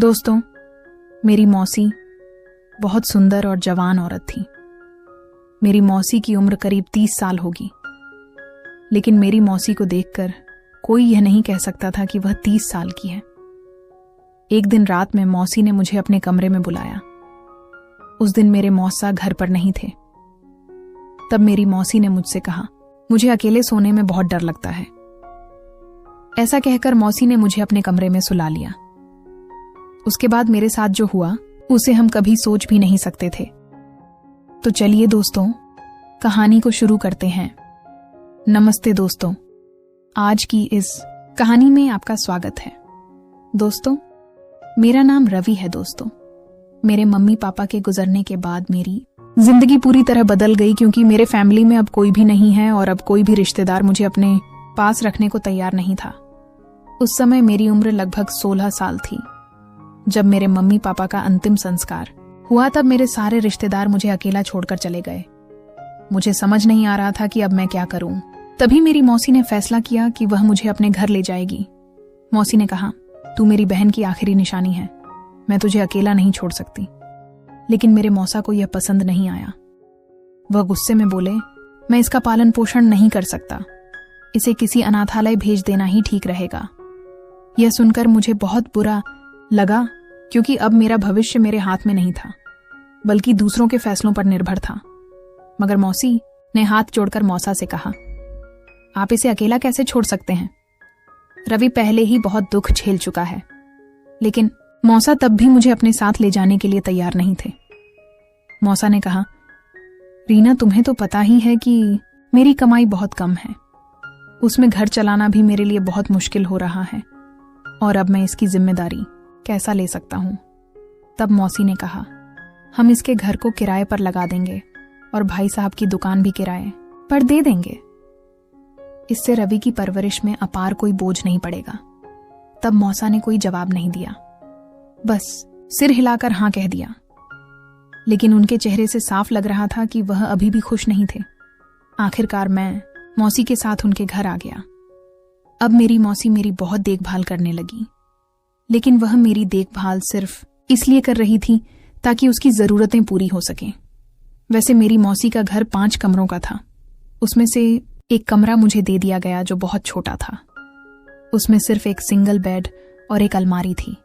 दोस्तों, मेरी मौसी बहुत सुंदर और जवान औरत थी। मेरी मौसी की उम्र करीब 30 साल होगी, लेकिन मेरी मौसी को देखकर कोई यह नहीं कह सकता था कि वह 30 साल की है। एक दिन रात में मौसी ने मुझे अपने कमरे में बुलाया। उस दिन मेरे मौसा घर पर नहीं थे। तब मेरी मौसी ने मुझसे कहा, मुझे अकेले सोने में बहुत डर लगता है। ऐसा कहकर मौसी ने मुझे अपने कमरे में सुला लिया। उसके बाद मेरे साथ जो हुआ उसे हम कभी सोच भी नहीं सकते थे। तो चलिए दोस्तों, कहानी को शुरू करते हैं। नमस्ते दोस्तों, आज की इस कहानी में आपका स्वागत है। दोस्तों, मेरा नाम रवि है। दोस्तों, मेरे मम्मी पापा के गुजरने के बाद मेरी जिंदगी पूरी तरह बदल गई, क्योंकि मेरे फैमिली में अब कोई भी नहीं है और अब कोई भी रिश्तेदार मुझे अपने पास रखने को तैयार नहीं था। उस समय मेरी उम्र लगभग 16 साल थी। जब मेरे मम्मी पापा का अंतिम संस्कार हुआ तब मेरे सारे रिश्तेदार मुझे अकेला छोड़कर चले गए। मुझे समझ नहीं आ रहा था कि अब मैं क्या करूं। तभी मेरी मौसी ने फैसला किया कि वह मुझे अपने घर ले जाएगी। मौसी ने कहा, तू मेरी बहन की आखिरी निशानी है, मैं तुझे अकेला नहीं छोड़ सकती। लेकिन मेरे मौसा को यह पसंद नहीं आया। वह गुस्से में बोले, मैं इसका पालन पोषण नहीं कर सकता, इसे किसी अनाथालय भेज देना ही ठीक रहेगा। यह सुनकर मुझे बहुत बुरा लगा, क्योंकि अब मेरा भविष्य मेरे हाथ में नहीं था, बल्कि दूसरों के फैसलों पर निर्भर था। मगर मौसी ने हाथ जोड़कर मौसा से कहा, आप इसे अकेला कैसे छोड़ सकते हैं? रवि पहले ही बहुत दुख झेल चुका है। लेकिन मौसा तब भी मुझे अपने साथ ले जाने के लिए तैयार नहीं थे। मौसा ने कहा, रीना, तुम्हें तो पता ही है कि मेरी कमाई बहुत कम है, उसमें घर चलाना भी मेरे लिए बहुत मुश्किल हो रहा है, और अब मैं इसकी जिम्मेदारी कैसा ले सकता हूं? तब मौसी ने कहा, हम इसके घर को किराए पर लगा देंगे और भाई साहब की दुकान भी किराए पर दे देंगे। इससे रवि की परवरिश में अपार कोई बोझ नहीं पड़ेगा। तब मौसा ने कोई जवाब नहीं दिया, बस सिर हिलाकर हां कह दिया। लेकिन उनके चेहरे से साफ लग रहा था कि वह अभी भी खुश नहीं थे। आखिरकार मैं मौसी के साथ उनके घर आ गया। अब मेरी मौसी मेरी बहुत देखभाल करने लगी, लेकिन वह मेरी देखभाल सिर्फ इसलिए कर रही थी ताकि उसकी जरूरतें पूरी हो सकें। वैसे मेरी मौसी का घर 5 कमरों का था। उसमें से एक कमरा मुझे दे दिया गया जो बहुत छोटा था। उसमें सिर्फ एक सिंगल बेड और एक अलमारी थी।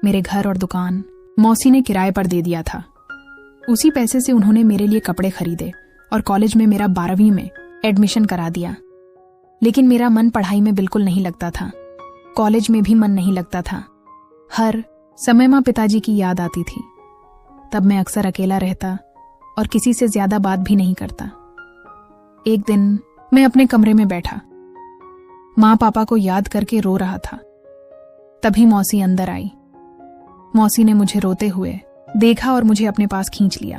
मेरे घर और दुकान मौसी ने किराए पर दे दिया था। उसी पैसे से उन्होंने मेरे लिए कपड़े खरीदे और कॉलेज में मेरा 12वीं में एडमिशन करा दिया। लेकिन मेरा मन पढ़ाई में बिल्कुल नहीं लगता था। कॉलेज में भी मन नहीं लगता था। हर समय मां पिताजी की याद आती थी। तब मैं अक्सर अकेला रहता और किसी से ज्यादा बात भी नहीं करता। एक दिन मैं अपने कमरे में बैठा, मां पापा को याद करके रो रहा था। तभी मौसी अंदर आई। मौसी ने मुझे रोते हुए देखा और मुझे अपने पास खींच लिया।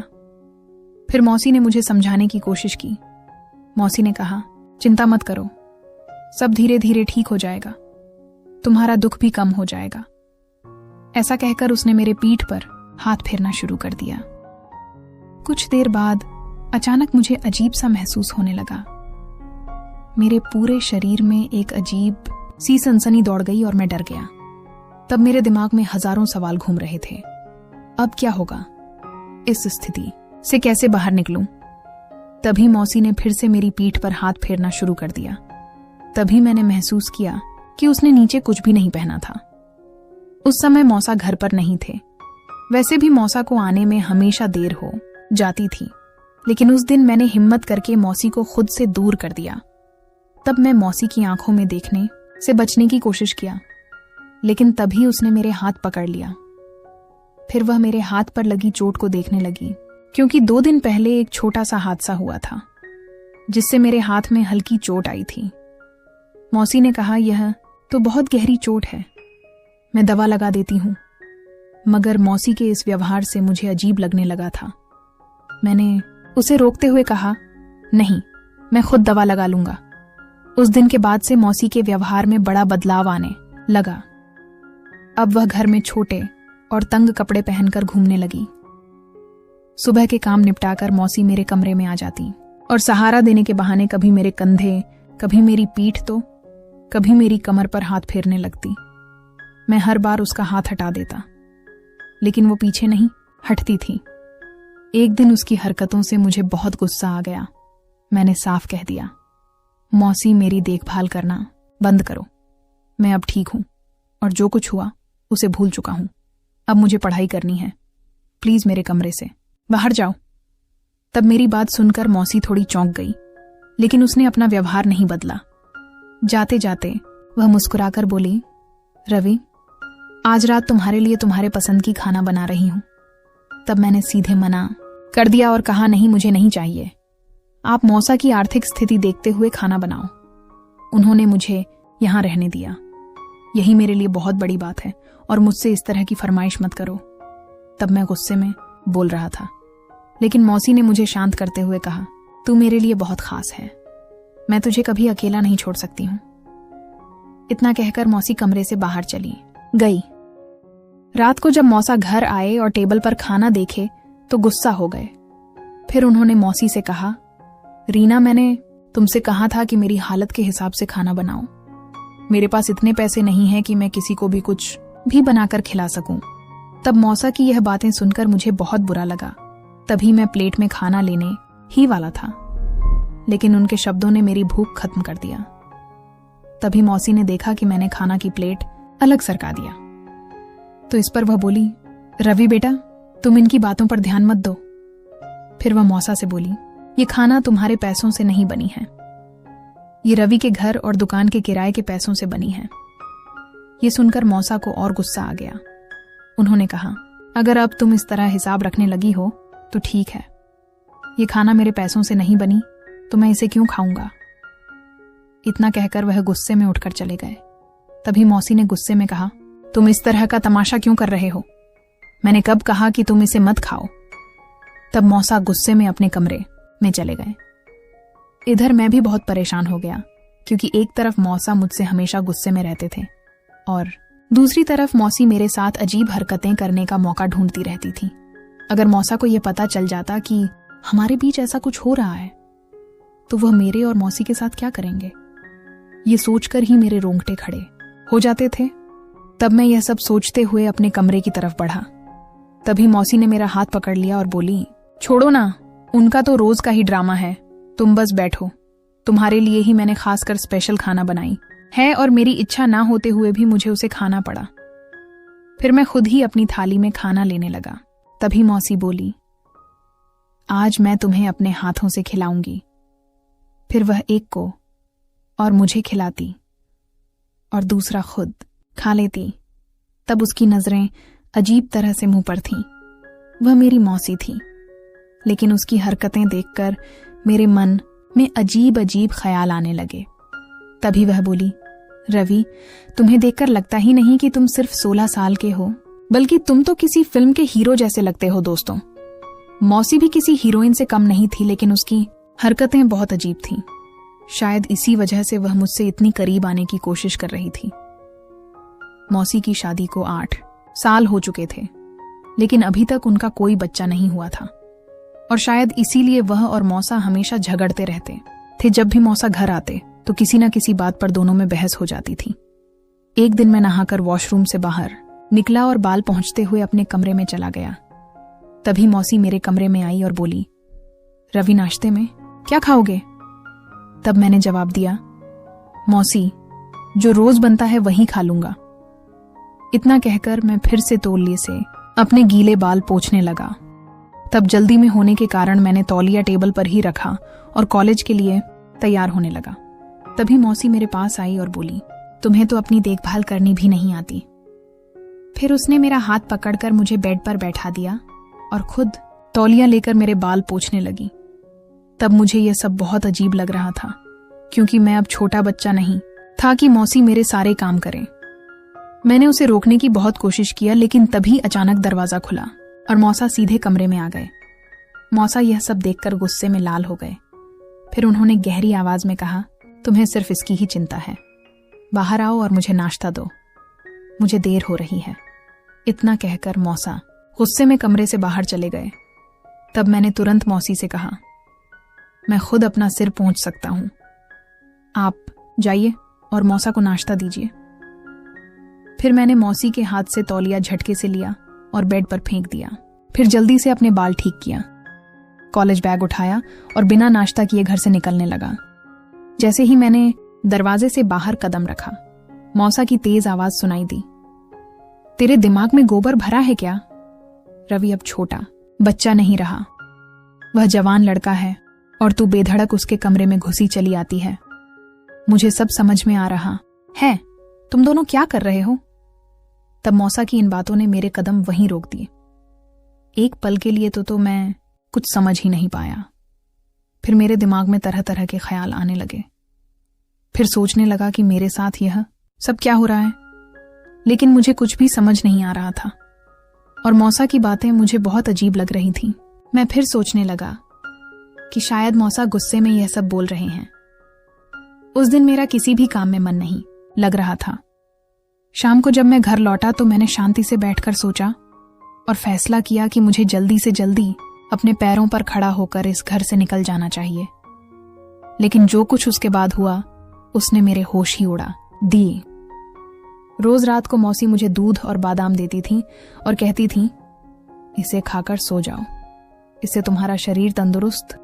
फिर मौसी ने मुझे समझाने की कोशिश की। मौसी ने कहा, चिंता मत करो, सब धीरे धीरे ठीक हो जाएगा, तुम्हारा दुख भी कम हो जाएगा। ऐसा कहकर उसने मेरे पीठ पर हाथ फेरना शुरू कर दिया। कुछ देर बाद अचानक मुझे अजीब सा महसूस होने लगा। मेरे पूरे शरीर में एक अजीब सी सनसनी दौड़ गई और मैं डर गया। तब मेरे दिमाग में हजारों सवाल घूम रहे थे। अब क्या होगा? इस स्थिति से कैसे बाहर निकलूं? तभी मौसी ने फिर से मेरी पीठ पर हाथ फेरना शुरू कर दिया। तभी मैंने महसूस किया कि उसने नीचे कुछ भी नहीं पहना था। उस समय मौसा घर पर नहीं थे। वैसे भी मौसा को आने में हमेशा देर हो जाती थी, लेकिन उस दिन मैंने हिम्मत करके मौसी को खुद से दूर कर दिया। तब मैं मौसी की आंखों में देखने से बचने की कोशिश किया, लेकिन तभी उसने मेरे हाथ पकड़ लिया। फिर वह मेरे हाथ पर लगी चोट को देखने लगी, क्योंकि 2 दिन पहले एक छोटा सा हादसा हुआ था जिससे मेरे हाथ में हल्की चोट आई थी। मौसी ने कहा, यह तो बहुत गहरी चोट है, मैं दवा लगा देती हूं। मगर मौसी के इस व्यवहार से मुझे अजीब लगने लगा था। मैंने उसे रोकते हुए कहा, नहीं, मैं खुद दवा लगा लूंगा। उस दिन के बाद से मौसी के व्यवहार में बड़ा बदलाव आने लगा। अब वह घर में छोटे और तंग कपड़े पहनकर घूमने लगी। सुबह के काम निपटाकर मौसी मेरे कमरे में आ जाती और सहारा देने के बहाने कभी मेरे कंधे, कभी मेरी पीठ तो कभी मेरी कमर पर हाथ फेरने लगती। मैं हर बार उसका हाथ हटा देता, लेकिन वो पीछे नहीं हटती थी। एक दिन उसकी हरकतों से मुझे बहुत गुस्सा आ गया। मैंने साफ कह दिया, मौसी मेरी देखभाल करना बंद करो। मैं अब ठीक हूं और जो कुछ हुआ उसे भूल चुका हूं। अब मुझे पढ़ाई करनी है। प्लीज मेरे कमरे से बाहर जाओ। तब मेरी बात सुनकर मौसी थोड़ी चौंक गई, लेकिन उसने अपना व्यवहार नहीं बदला। जाते जाते वह मुस्कुराकर बोली, रवि, आज रात तुम्हारे लिए तुम्हारे पसंद की खाना बना रही हूं। तब मैंने सीधे मना कर दिया और कहा, नहीं, मुझे नहीं चाहिए। आप मौसा की आर्थिक स्थिति देखते हुए खाना बनाओ। उन्होंने मुझे यहां रहने दिया। यही मेरे लिए बहुत बड़ी बात है और मुझसे इस तरह की फरमाइश मत करो। तब मैं गुस्से में बोल रहा था, लेकिन मौसी ने मुझे शांत करते हुए कहा, तू मेरे लिए बहुत खास है। मैं तुझे कभी अकेला नहीं छोड़ सकती हूं। इतना कहकर मौसी कमरे से बाहर चली गई। रात को जब मौसा घर आए और टेबल पर खाना देखे तो गुस्सा हो गए। फिर उन्होंने मौसी से कहा, रीना, मैंने तुमसे कहा था कि मेरी हालत के हिसाब से खाना बनाओ। मेरे पास इतने पैसे नहीं हैं कि मैं किसी को भी कुछ भी बनाकर खिला सकूं। तब मौसा की यह बातें सुनकर मुझे बहुत बुरा लगा। तभी मैं प्लेट में खाना लेने ही वाला था, लेकिन उनके शब्दों ने मेरी भूख खत्म कर दिया। तभी मौसी ने देखा कि मैंने खाना की प्लेट अलग सरका दिया, तो इस पर वह बोली, रवि बेटा, तुम इनकी बातों पर ध्यान मत दो। फिर वह मौसा से बोली, ये खाना तुम्हारे पैसों से नहीं बनी है, ये रवि के घर और दुकान के किराए के पैसों से बनी है। ये सुनकर मौसा को और गुस्सा आ गया। उन्होंने कहा, अगर अब तुम इस तरह हिसाब रखने लगी हो तो ठीक है। ये खाना मेरे पैसों से नहीं बनी तो मैं इसे क्यों खाऊंगा। इतना कहकर वह गुस्से में उठकर चले गए। तभी मौसी ने गुस्से में कहा, तुम इस तरह का तमाशा क्यों कर रहे हो? मैंने कब कहा कि तुम इसे मत खाओ। तब मौसा गुस्से में अपने कमरे में चले गए। इधर मैं भी बहुत परेशान हो गया, क्योंकि एक तरफ मौसा मुझसे हमेशा गुस्से में रहते थे और दूसरी तरफ मौसी मेरे साथ अजीब हरकतें करने का मौका ढूंढती रहती थी। अगर मौसा को यह पता चल जाता कि हमारे बीच ऐसा कुछ हो रहा है तो वह मेरे और मौसी के साथ क्या करेंगे, ये सोचकर ही मेरे रोंगटे खड़े हो जाते थे। तब मैं यह सब सोचते हुए अपने कमरे की तरफ बढ़ा। तभी मौसी ने मेरा हाथ पकड़ लिया और बोली, छोड़ो ना, उनका तो रोज का ही ड्रामा है, तुम बस बैठो। तुम्हारे लिए ही मैंने खासकर स्पेशल खाना बनाई है और मेरी इच्छा ना होते हुए भी मुझे उसे खाना पड़ा। फिर मैं खुद ही अपनी थाली में खाना लेने लगा। तभी मौसी बोली, आज मैं तुम्हें अपने हाथों से खिलाऊंगी। फिर वह एक को और मुझे खिलाती और दूसरा खुद खा लेती। तब उसकी नजरें अजीब तरह से मुंह पर थीं। वह मेरी मौसी थी, लेकिन उसकी हरकतें देखकर मेरे मन में अजीब अजीब ख्याल आने लगे। तभी वह बोली, रवि, तुम्हें देखकर लगता ही नहीं कि तुम सिर्फ 16 साल के हो, बल्कि तुम तो किसी फिल्म के हीरो जैसे लगते हो। दोस्तों, मौसी भी किसी हीरोइन से कम नहीं थी, लेकिन उसकी हरकतें बहुत अजीब थीं। शायद इसी वजह से वह मुझसे इतनी करीब आने की कोशिश कर रही थी। मौसी की शादी को 8 साल हो चुके थे, लेकिन अभी तक उनका कोई बच्चा नहीं हुआ था और शायद इसीलिए वह और मौसा हमेशा झगड़ते रहते थे। जब भी मौसा घर आते तो किसी न किसी बात पर दोनों में बहस हो जाती थी। एक दिन मैं नहाकर वॉशरूम से बाहर निकला और बाल पहुंचते हुए अपने कमरे में चला गया। तभी मौसी मेरे कमरे में आई और बोली, रवि, नाश्ते में क्या खाओगे? तब मैंने जवाब दिया, मौसी, जो रोज बनता है वही खा लूंगा। इतना कहकर मैं फिर से तौलिए से अपने गीले बाल पोंछने लगा। तब जल्दी में होने के कारण मैंने तौलिया टेबल पर ही रखा और कॉलेज के लिए तैयार होने लगा। तभी मौसी मेरे पास आई और बोली, तुम्हें तो अपनी देखभाल करनी भी नहीं आती। फिर उसने मेरा हाथ पकड़कर मुझे बेड पर बैठा दिया और खुद तौलिया लेकर मेरे बाल पोंछने लगी। तब मुझे यह सब बहुत अजीब लग रहा था, क्योंकि मैं अब छोटा बच्चा नहीं था कि मौसी मेरे सारे काम करें। मैंने उसे रोकने की बहुत कोशिश किया, लेकिन तभी अचानक दरवाजा खुला और मौसा सीधे कमरे में आ गए। मौसा यह सब देखकर गुस्से में लाल हो गए। फिर उन्होंने गहरी आवाज में कहा, तुम्हें सिर्फ इसकी ही चिंता है, बाहर आओ और मुझे नाश्ता दो, मुझे देर हो रही है। इतना कहकर मौसा गुस्से में कमरे से बाहर चले गए। तब मैंने तुरंत मौसी से कहा, मैं खुद अपना सिर पोंछ सकता हूं, आप जाइए और मौसा को नाश्ता दीजिए। फिर मैंने मौसी के हाथ से तौलिया झटके से लिया और बेड पर फेंक दिया। फिर जल्दी से अपने बाल ठीक किया, कॉलेज बैग उठाया और बिना नाश्ता किए घर से निकलने लगा। जैसे ही मैंने दरवाजे से बाहर कदम रखा, मौसा की तेज आवाज सुनाई दी, तेरे दिमाग में गोबर भरा है क्या? रवि अब छोटा बच्चा नहीं रहा, वह जवान लड़का है और तू बेधड़क उसके कमरे में घुसी चली आती है। मुझे सब समझ में आ रहा है। तुम दोनों क्या कर रहे हो? तब मौसा की इन बातों ने मेरे कदम वहीं रोक दिए। एक पल के लिए तो मैं कुछ समझ ही नहीं पाया। फिर मेरे दिमाग में तरह तरह के ख्याल आने लगे। फिर सोचने लगा कि मेरे साथ यह सब क्या हो रहा है, लेकिन मुझे कुछ भी समझ नहीं आ रहा था और मौसा की बातें मुझे बहुत अजीब लग रही थीं। मैं फिर सोचने लगा कि शायद मौसा गुस्से में यह सब बोल रहे हैं। उस दिन मेरा किसी भी काम में मन नहीं लग रहा था। शाम को जब मैं घर लौटा तो मैंने शांति से बैठकर सोचा और फैसला किया कि मुझे जल्दी से जल्दी अपने पैरों पर खड़ा होकर इस घर से निकल जाना चाहिए। लेकिन जो कुछ उसके बाद हुआ उसने मेरे होश ही उड़ा दिए। रोज रात को मौसी मुझे दूध और बादाम देती थी और कहती थी, इसे खाकर सो जाओ, इससे तुम्हारा शरीर तंदुरुस्त